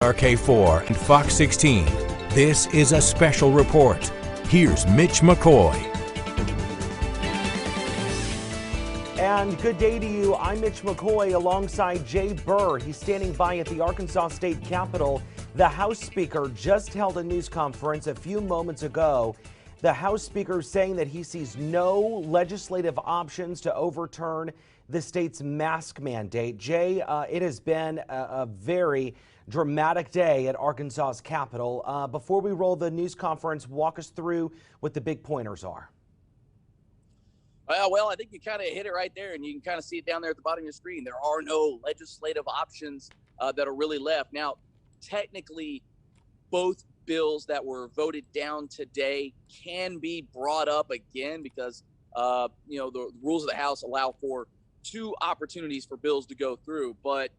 RK4 and Fox 16. This is a special report. Here's Mitch McCoy. And good day to you. I'm Mitch McCoy alongside Jay Burr. He's standing by at the Arkansas State Capitol. The House Speaker just held a news conference a few moments ago. The House Speaker saying that he sees no legislative options to overturn the state's mask mandate. Jay, it has been a very dramatic day at Arkansas's Capitol. Before we roll the news conference, walk us through what the big pointers are. Well, I think you kind of hit it right there, and you can kind of see it down there at the bottom of your screen. There are no legislative options that are really left. Now, technically, both bills that were voted down today can be brought up again because, the rules of the House allow for 2 opportunities for bills to go through. But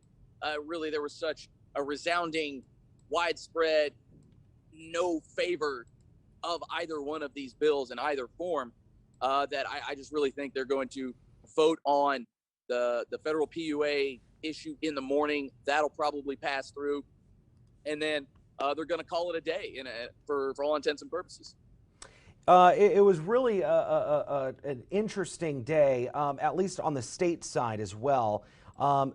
really, there was such a resounding, widespread, no favor of either one of these bills in either form that I just really think they're going to vote on the federal PUA issue in the morning. That'll probably pass through. And then they're going to call it a day for all intents and purposes. It was really an interesting day, at least on the state side as well.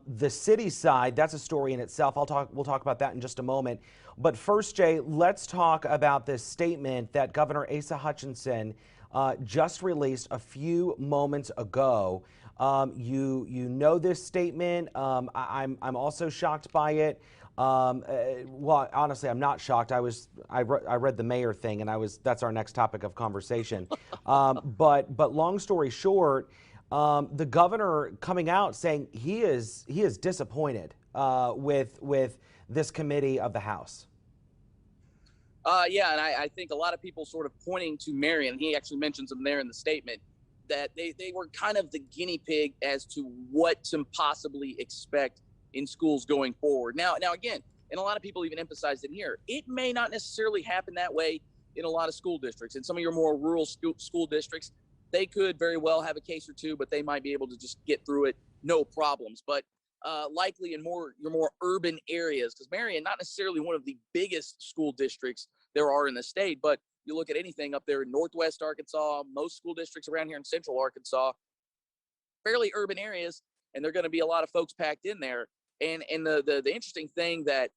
The city side, that's a story in itself. We'll talk about that in just a moment. But first, Jay, let's talk about this statement that Governor Asa Hutchinson just released a few moments ago. You know this statement. I'm also shocked by it. Well, honestly, I'm not shocked. I read the mayor thing, and that's our next topic of conversation. But long story short, the governor coming out saying he is disappointed with this committee of the House. Yeah, and I think a lot of people sort of pointing to Marion. He actually mentions them there in the statement that they were kind of the guinea pig as to what to possibly expect in schools going forward. Now again, and a lot of people even emphasized in here, it may not necessarily happen that way in a lot of school districts. In some of your more rural school districts, they could very well have a case or two, but they might be able to just get through it, no problems. But likely in your more urban areas, because Marion, not necessarily one of the biggest school districts there are in the state, but you look at anything up there in Northwest Arkansas, most school districts around here in Central Arkansas, fairly urban areas, and there are going to be a lot of folks packed in there. And the interesting thing that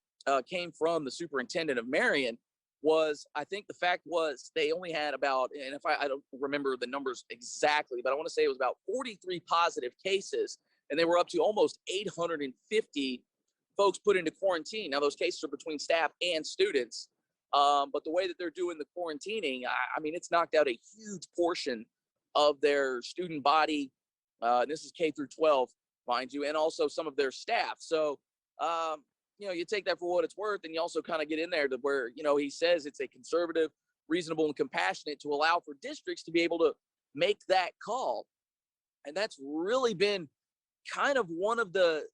came from the superintendent of Marion was, I think the fact was they only had about, and if I don't remember the numbers exactly, but I want to say it was about 43 positive cases, and they were up to almost 850 folks put into quarantine. Now, those cases are between staff and students, but the way that they're doing the quarantining, I mean, it's knocked out a huge portion of their student body. This is K through 12, mind you, and also some of their staff. So, you take that for what it's worth, and you also kind of get in there to where, he says it's a conservative, reasonable, and compassionate to allow for districts to be able to make that call. And that's really been kind of one of the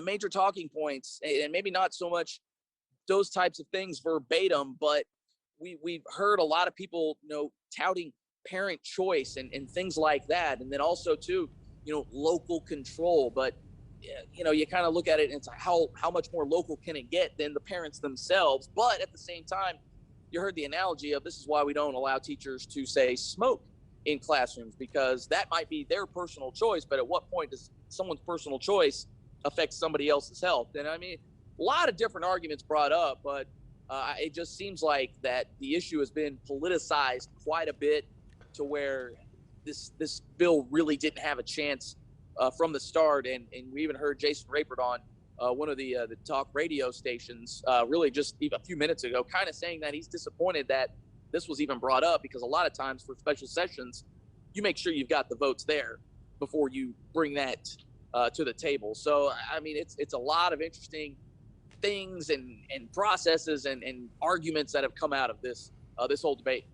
major talking points, and maybe not so much those types of things verbatim, but we've heard a lot of people, touting parent choice and things like that. And then also too, local control. But you kind of look at it and it's like, how much more local can it get than the parents themselves? But at the same time, you heard the analogy of this is why we don't allow teachers to say smoke in classrooms, because that might be their personal choice. But at what point does someone's personal choice affect somebody else's health? And I mean, a lot of different arguments brought up, but it just seems like that the issue has been politicized quite a bit to where this bill really didn't have a chance from the start. And we even heard Jason Rapert on one of the talk radio stations really just even a few minutes ago, kind of saying that he's disappointed that this was even brought up, because a lot of times for special sessions, you make sure you've got the votes there before you bring that to the table. So, I mean, it's a lot of interesting things and processes and arguments that have come out of this whole debate.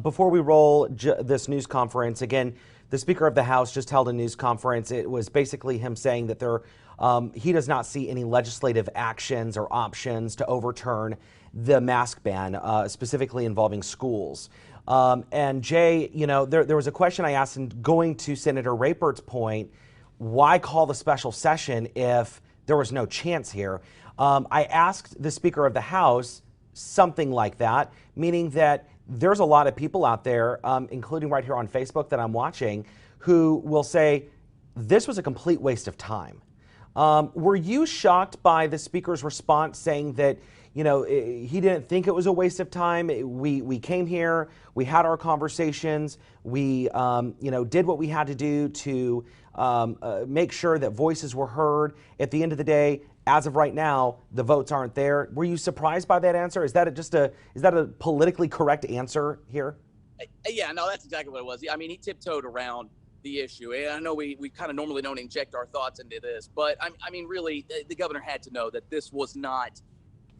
Before we roll this news conference, again, the Speaker of the House just held a news conference. It was basically him saying that he does not see any legislative actions or options to overturn the mask ban, specifically involving schools. And Jay, there was a question I asked, and going to Senator Rapert's point, why call the special session if there was no chance here? I asked the Speaker of the House something like that, meaning that there's a lot of people out there, including right here on Facebook that I'm watching, who will say this was a complete waste of time. Were you shocked by the Speaker's response saying that, he didn't think it was a waste of time? We came here, we had our conversations, we, did what we had to do to make sure that voices were heard. At the end of the day, as of right now, the votes aren't there. Were you surprised by that answer? Is that a politically correct answer here? Yeah, no, that's exactly what it was. I mean, he tiptoed around the issue. And I know we kind of normally don't inject our thoughts into this, but I mean, really, the governor had to know that this was not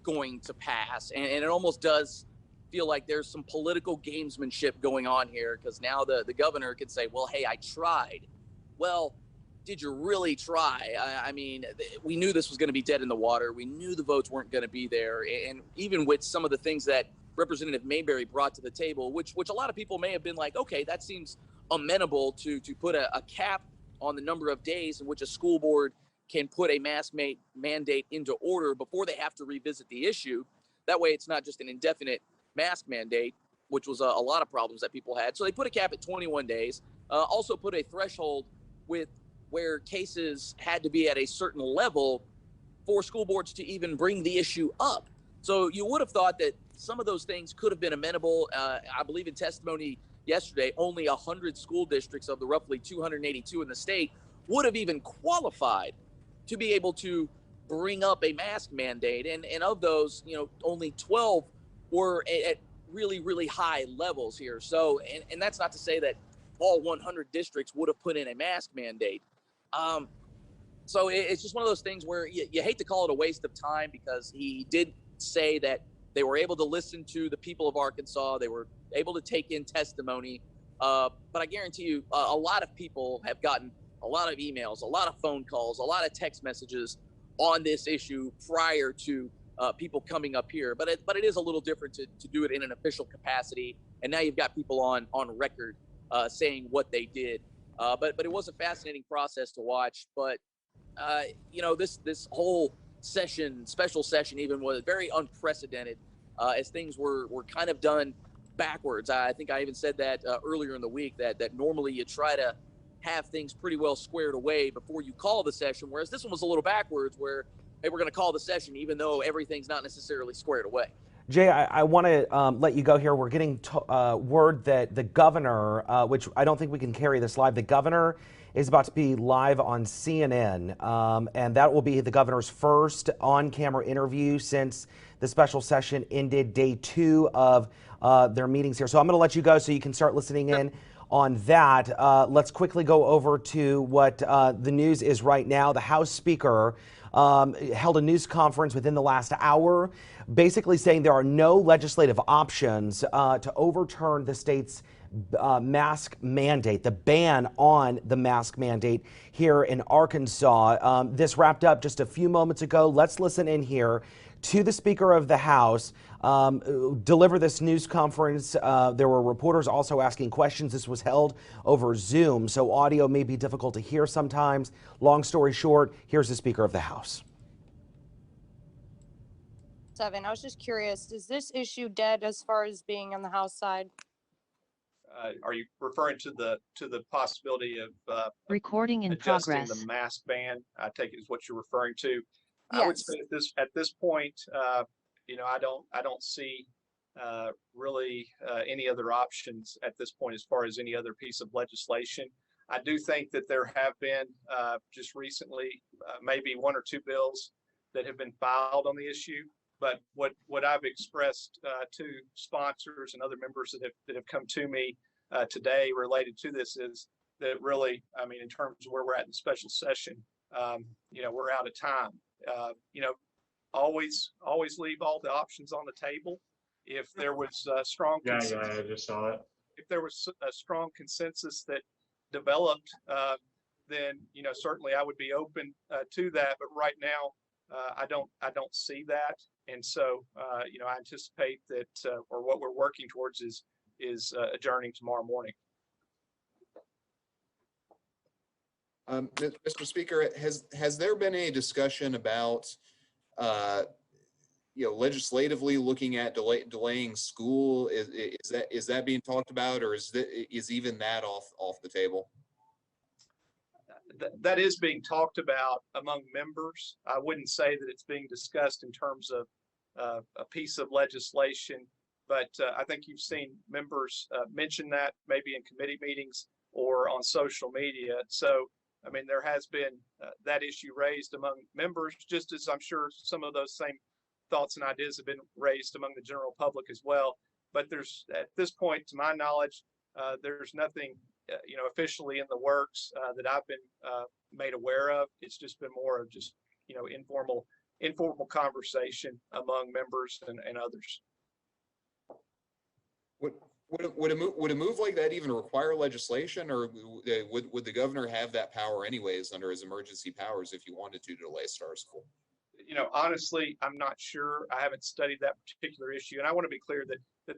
going to pass. And it almost does feel like there's some political gamesmanship going on here, because now the governor could say, well, hey, I tried. Well, did you really try? I mean, we knew this was going to be dead in the water. We knew the votes weren't going to be there. And even with some of the things that Representative Mayberry brought to the table, which a lot of people may have been like, okay, that seems amenable to put a cap on the number of days in which a school board can put a mask mandate into order before they have to revisit the issue. That way, it's not just an indefinite mask mandate, which was a lot of problems that people had. So they put a cap at 21 days, also put a threshold with where cases had to be at a certain level for school boards to even bring the issue up. So you would have thought that some of those things could have been amenable. I believe in testimony yesterday, only 100 school districts of the roughly 282 in the state would have even qualified to be able to bring up a mask mandate. And of those, only 12 were at really, really high levels here. So, and that's not to say that all 100 districts would have put in a mask mandate. So it's just one of those things where you hate to call it a waste of time, because he did say that they were able to listen to the people of Arkansas. They were able to take in testimony. But I guarantee you, a lot of people have gotten a lot of emails, a lot of phone calls, a lot of text messages on this issue prior to people coming up here. But it is a little different to do it in an official capacity. And now you've got people on record saying what they did. But it was a fascinating process to watch. But this whole special session even, was very unprecedented, as things were kind of done backwards. I think I even said that earlier in the week, that normally you try to have things pretty well squared away before you call the session, whereas this one was a little backwards, where, hey, we're going to call the session even though everything's not necessarily squared away. Jay, I want to let you go here. We're getting word that the governor, which I don't think we can carry this live, the governor is about to be live on CNN, and that will be the governor's first on-camera interview since the special session ended day 2 of their meetings here. So I'm going to let you go so you can start listening in on that. Let's quickly go over to what the news is right now. The House Speaker held a news conference within the last hour, basically saying there are no legislative options to overturn the state's mask mandate, the ban on the mask mandate here in Arkansas. This wrapped up just a few moments ago. Let's listen in here to the Speaker of the House deliver this news conference. There were reporters also asking questions. This was held over Zoom, so audio may be difficult to hear sometimes. Long story short, here's the Speaker of the House. I was just curious, is this issue dead as far as being on the House side? Are you referring to the possibility of recording in adjusting progress? The mask ban, I take it is what you're referring to. Yes. I would say at this point, I don't see really any other options at this point as far as any other piece of legislation. I do think that there have been just recently maybe 1 or 2 bills that have been filed on the issue. But what I've expressed to sponsors and other members that have come to me today related to this is that really, I mean, in terms of where we're at in the special session, we're out of time. Always leave all the options on the table. If there was a strong consensus, I just saw it. If there was a strong consensus that developed, then certainly I would be open to that. But right now, I don't see that. And so, I anticipate that, or what we're working towards is adjourning tomorrow morning. Mr. Speaker, has there been a discussion about legislatively looking at delaying school? Is that being talked about, or is even that off the table? That is being talked about among members. I wouldn't say that it's being discussed in terms of a piece of legislation, but I think you've seen members mention that maybe in committee meetings or on social media. So, I mean, there has been that issue raised among members, just as I'm sure some of those same thoughts and ideas have been raised among the general public as well. But there's, at this point, to my knowledge, there's nothing officially in the works that I've been made aware of. It's just been more of just informal conversation among members and others. Would a move like that even require legislation, or would the governor have that power anyways under his emergency powers if he wanted to delay Star School? Honestly, I'm not sure. I haven't studied that particular issue, and I want to be clear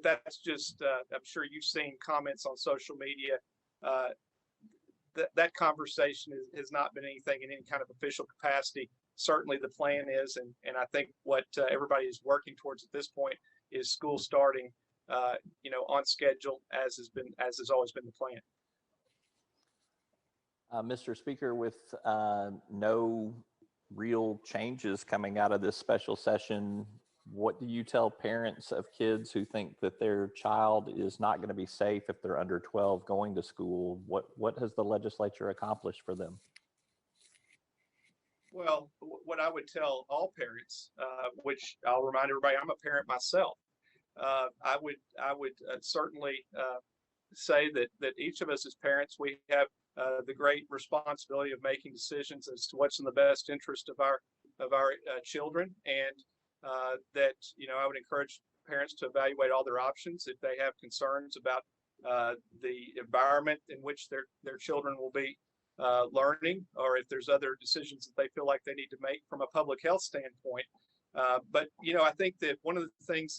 that's just. I'm sure you've seen comments on social media. That conversation has not been anything in any kind of official capacity. Certainly, the plan is, and I think what everybody is working towards at this point is school starting, on schedule, as has always been the plan. Mr. Speaker, with no real changes coming out of this special session, what do you tell parents of kids who think that their child is not going to be safe if they're under 12 going to school? What has the legislature accomplished for them? Well, what I would tell all parents, which I'll remind everybody, I'm a parent myself. I would certainly say that each of us as parents, we have the great responsibility of making decisions as to what's in the best interest of our children, and that I would encourage parents to evaluate all their options if they have concerns about the environment in which their children will be learning, or if there's other decisions that they feel like they need to make from a public health standpoint. But I think that one of the things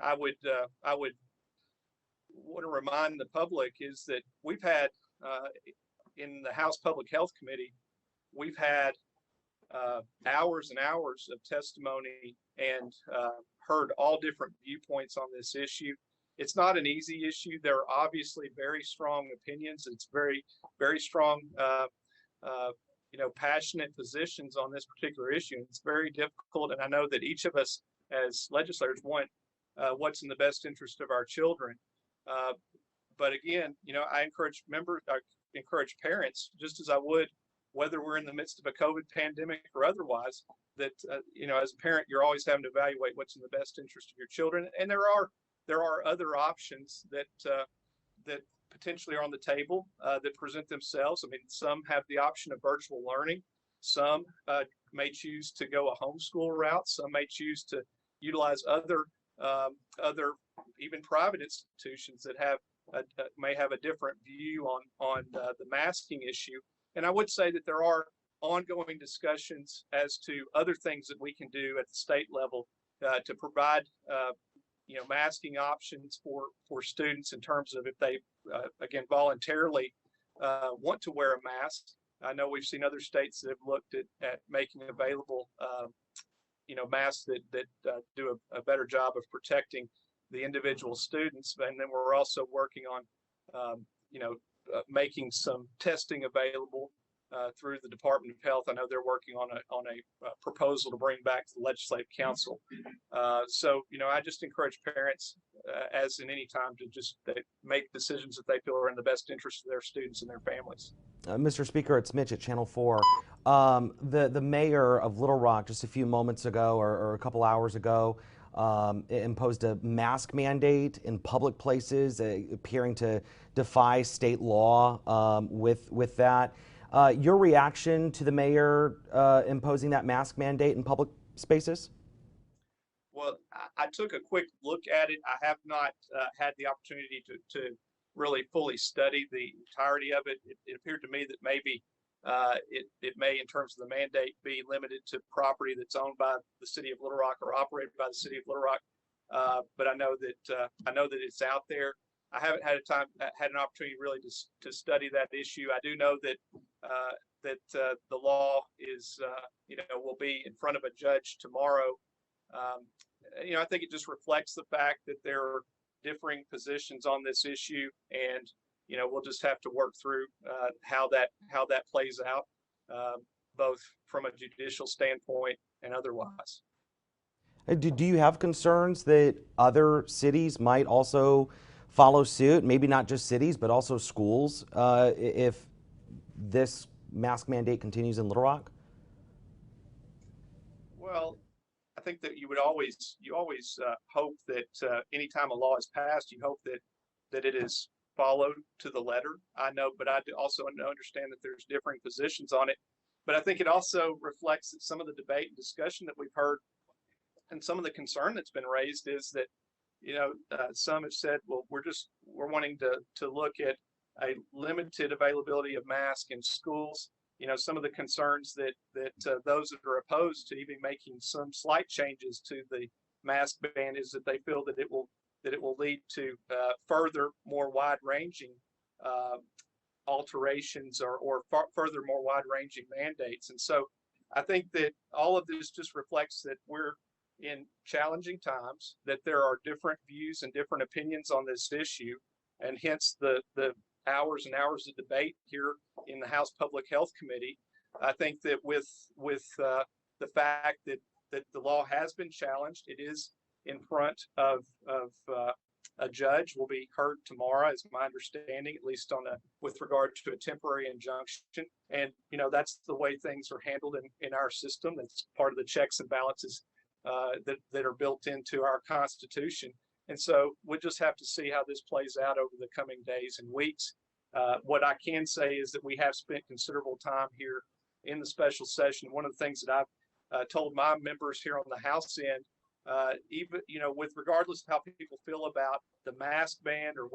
I would want to remind the public is that we've had in the House Public Health Committee, we've had hours and hours of testimony and heard all different viewpoints on this issue. It's not an easy issue. There are obviously very strong opinions. It's very, very strong, passionate positions on this particular issue. It's very difficult, and I know that each of us as legislators want what's in the best interest of our children. But again, I encourage parents, just as I would whether we're in the midst of a COVID pandemic or otherwise, that as a parent, you're always having to evaluate what's in the best interest of your children. And there are other options that potentially are on the table that present themselves. I mean, some have the option of virtual learning. Some may choose to go a homeschool route. Some may choose to utilize other even private institutions that may have a different view on the masking issue. And I would say that there are ongoing discussions as to other things that we can do at the state level to provide masking options for students in terms of if they again voluntarily want to wear a mask. I know we've seen other states that have looked at making available masks that do a better job of protecting the individual students. And then we're also working on making some testing available through the Department of Health. I know they're working on a proposal to bring back to the Legislative Council. So I just encourage parents, as in any time, to just make decisions that they feel are in the best interest of their students and their families. Mr. Speaker, it's Mitch at Channel 4. The mayor of Little Rock just a few moments ago or a couple hours ago imposed a mask mandate in public places, appearing to defy state law with that. Your reaction to the mayor imposing that mask mandate in public spaces? Well, I took a quick look at it. I have not had the opportunity to really fully study the entirety of it. It appeared to me that maybe it may, in terms of the mandate, be limited to property that's owned by the city of Little Rock or operated by the city of Little Rock. But I know that it's out there. I haven't had an opportunity really to study that issue. I do know that the law is, will be in front of a judge tomorrow. I think it just reflects the fact that there are differing positions on this issue, and we'll just have to work through how that plays out, both from a judicial standpoint and otherwise. Do you have concerns that other cities might also follow suit? Maybe not just cities, but also schools, if this mask mandate continues in Little Rock? Well, I think that you always hope that anytime a law is passed, you hope that it is followed to the letter. I know, but I also understand that there's differing positions on it. But I think it also reflects that some of the debate and discussion that we've heard, and some of the concern that's been raised, is that some have said, well, we're wanting to look at a limited availability of masks in schools. Some of the concerns that those that are opposed to even making some slight changes to the mask ban is that they feel that it will lead to further, more wide-ranging alterations or further, more wide-ranging mandates. And so I think that all of this just reflects that we're in challenging times, that there are different views and different opinions on this issue, and hence the hours and hours of debate here in the House Public Health Committee. I think that with the fact that the law has been challenged, it is in front of a judge, will be heard tomorrow, is my understanding, at least with regard to a temporary injunction. And that's the way things are handled in our system. That's part of the checks and balances that are built into our Constitution. And so we'll just have to see how this plays out over the coming days and weeks. What I can say is that we have spent considerable time here in the special session. One of the things that I've told my members here on the House end, even with regardless of how people feel about the mask ban or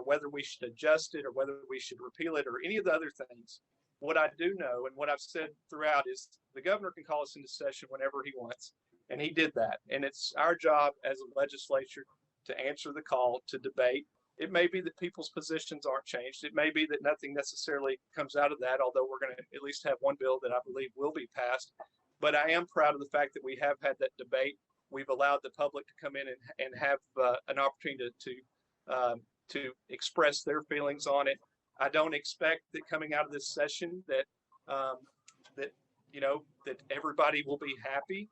whether we should adjust it or whether we should repeal it or any of the other things, what I do know and what I've said throughout is the governor can call us into session whenever he wants. And he did that. And it's our job as a legislature to answer the call, to debate. It may be that people's positions aren't changed. It may be that nothing necessarily comes out of that, although we're going to at least have one bill that I believe will be passed. But I am proud of the fact that we have had that debate. We've allowed the public to come in and have an opportunity to express their feelings on it. I don't expect that coming out of this session that everybody will be happy.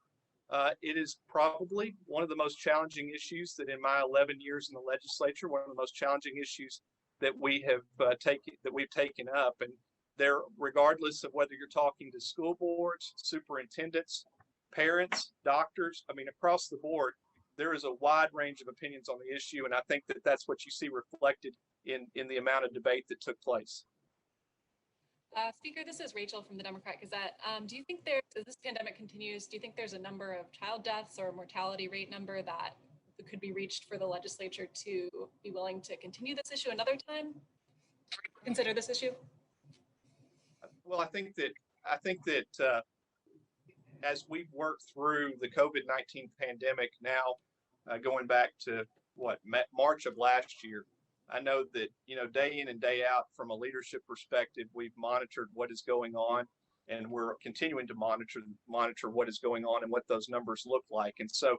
It is probably one of the most challenging issues that in my 11 years in the legislature, one of the most challenging issues that we've taken up. And there, regardless of whether you're talking to school boards, superintendents, parents, doctors, across the board, there is a wide range of opinions on the issue. And I think that that's what you see reflected in the amount of debate that took place. Speaker, this is Rachel from the Democrat Gazette. Do you think as this pandemic continues, do you think there's a number of child deaths or mortality rate number that could be reached for the legislature to be willing to continue this issue another time? Consider this issue? Well, I think that as we've worked through the COVID-19 pandemic now, going back to March of last year, I know that, day in and day out from a leadership perspective, we've monitored what is going on, and we're continuing to monitor what is going on and what those numbers look like. And so,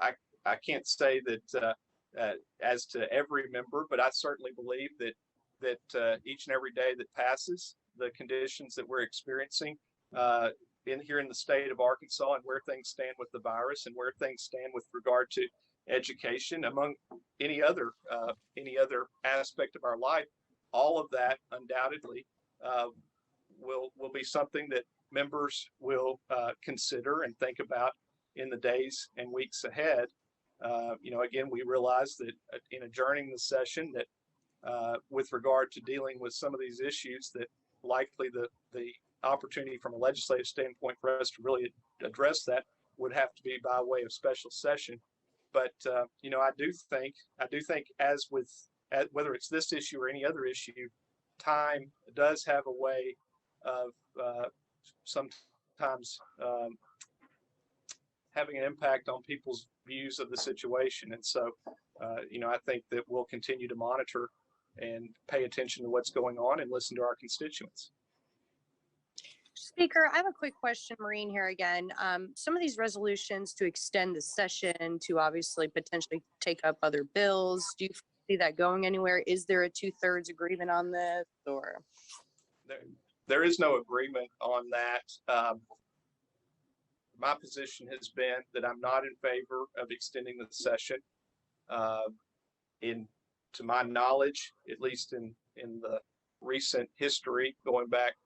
I can't say that as to every member, but I certainly believe that each and every day that passes, the conditions that we're experiencing here in the state of Arkansas and where things stand with the virus and where things stand with regard to education, among any other aspect of our life, all of that undoubtedly will be something that members will consider and think about in the days and weeks ahead. Again, we realize that in adjourning the session that with regard to dealing with some of these issues, that likely the opportunity from a legislative standpoint for us to really address that would have to be by way of special session. But I do think as with whether it's this issue or any other issue, time does have a way of sometimes having an impact on people's views of the situation. And so, I think that we'll continue to monitor and pay attention to what's going on and listen to our constituents. Speaker, I have a quick question, Maureen here again. Some of these resolutions to extend the session, to obviously potentially take up other bills, do you see that going anywhere? Is there a 2/3 agreement on this, or? There is no agreement on that. My position has been that I'm not in favor of extending the session. To my knowledge, at least in the recent history, going back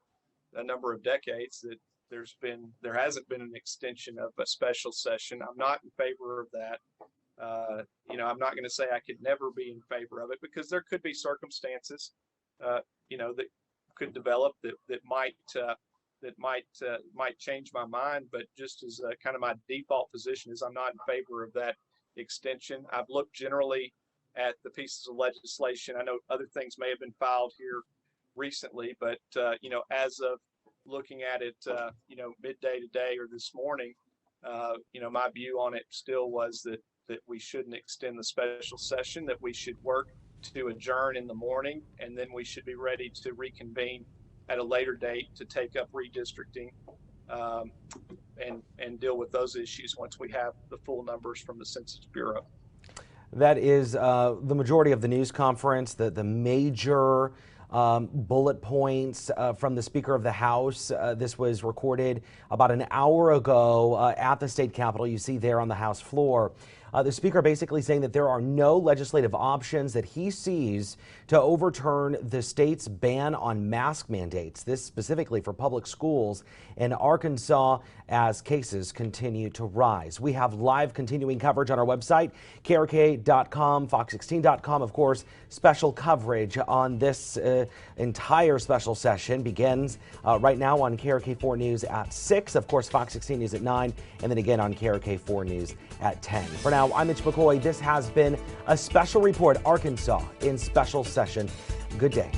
a number of decades, that there hasn't been an extension of a special session. I'm not in favor of that. I'm not going to say I could never be in favor of it, because there could be circumstances, that could develop that might change my mind. But just as kind of my default position is, I'm not in favor of that extension. I've looked generally at the pieces of legislation. I know other things may have been filed here recently, but as of looking at it, midday today or this morning, my view on it still was that we shouldn't extend the special session, that we should work to adjourn in the morning, and then we should be ready to reconvene at a later date to take up redistricting and deal with those issues once we have the full numbers from the Census Bureau. That is the majority of the news conference, the major bullet points from the Speaker of the House. This was recorded about an hour ago at the state capitol. You see there on the House floor. The Speaker basically saying that there are no legislative options that he sees to overturn the state's ban on mask mandates. This specifically for public schools in Arkansas as cases continue to rise. We have live continuing coverage on our website, KARK.com, Fox16.com. Of course, special coverage on this entire special session begins right now on KARK4 News at 6. Of course, Fox 16 News at 9, and then again on KARK4 News at 10. For now, I'm Mitch McCoy. This has been a special report, Arkansas in special session. Good day.